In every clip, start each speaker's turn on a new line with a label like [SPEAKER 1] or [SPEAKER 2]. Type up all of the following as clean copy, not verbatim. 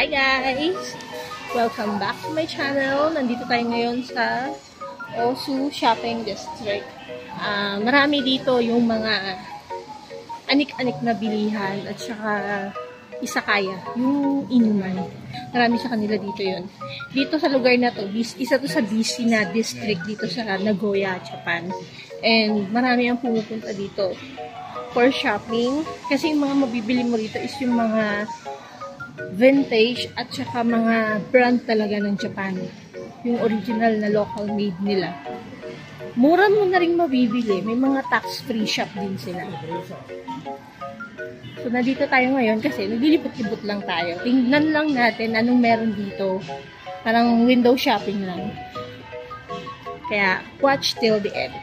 [SPEAKER 1] Hi guys! Welcome back to my channel. Nandito tayo ngayon sa Osu Shopping District. Marami dito yung mga anik-anik na bilihan at saka isakaya, yung inuman. Marami sa kanila dito yun. Dito sa lugar na to, isa to sa busy na district dito sa Nagoya, Japan. And marami ang pumupunta dito for shopping. Kasi yung mga mabibili mo dito is yung mga vintage at saka mga brand talaga ng Japan. Yung original na local made nila. Mura mo na rin mabibili. May mga tax-free shop din sila. So, nandito tayo ngayon kasi naglilibot-libot lang tayo. Tingnan lang natin anong meron dito. Parang window shopping lang. Kaya, watch till the end.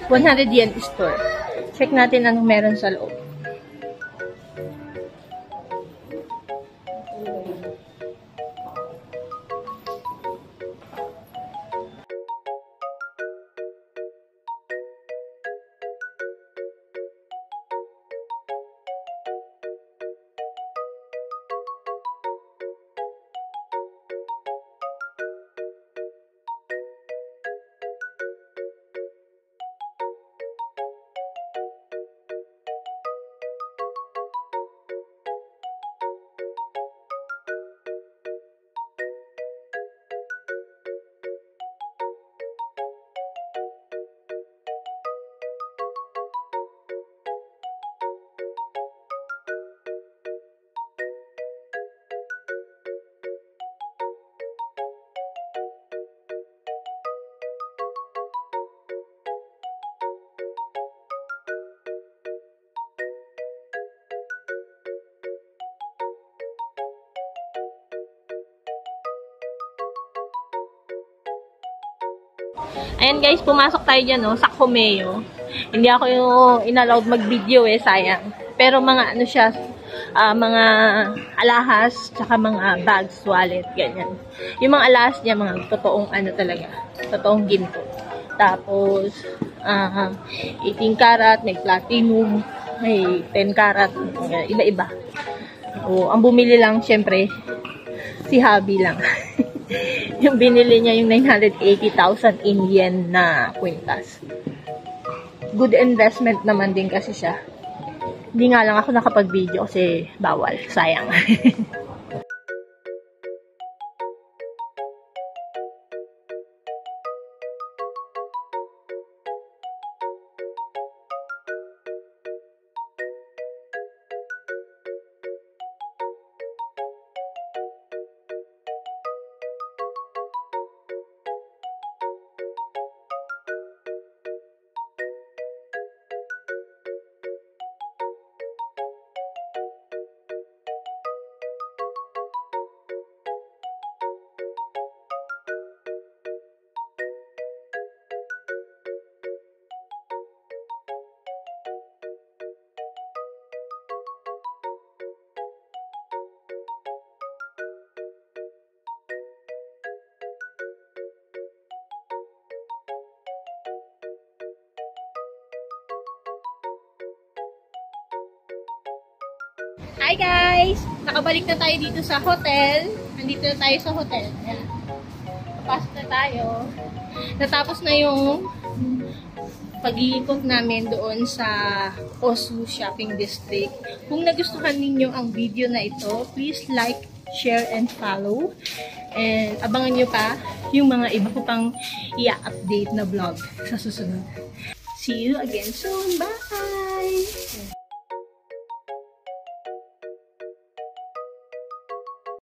[SPEAKER 1] ₱100 store. Check natin anong meron sa loob. Ayan guys, pumasok tayo dyan, no, sa Komeo. Hindi ako yung inallowed mag-video sayang. Pero mga ano siya, mga alahas, tsaka mga bags, wallet, ganyan. Yung mga alahas niya, mga totoong ano talaga, totoong ginto. Tapos, 18 karat, may platinum, may 10 karat, iba-iba. Ang bumili lang, syempre, si Habi lang. Yung binili niya yung 980,000 in yen na kwintas. Good investment naman din kasi siya. Hindi nga lang ako nakapag-video kasi bawal. Sayang. Hi guys! Nakabalik na tayo dito sa hotel. Nandito na tayo sa hotel. Ayan. Papasok na tayo. Natapos na yung pag-iikot namin doon sa Osu Shopping District. Kung nagustuhan ninyo ang video na ito, please like, share, and follow. And abangan nyo pa yung mga iba ko pang i-update na vlog sa susunod. See you again soon. Bye!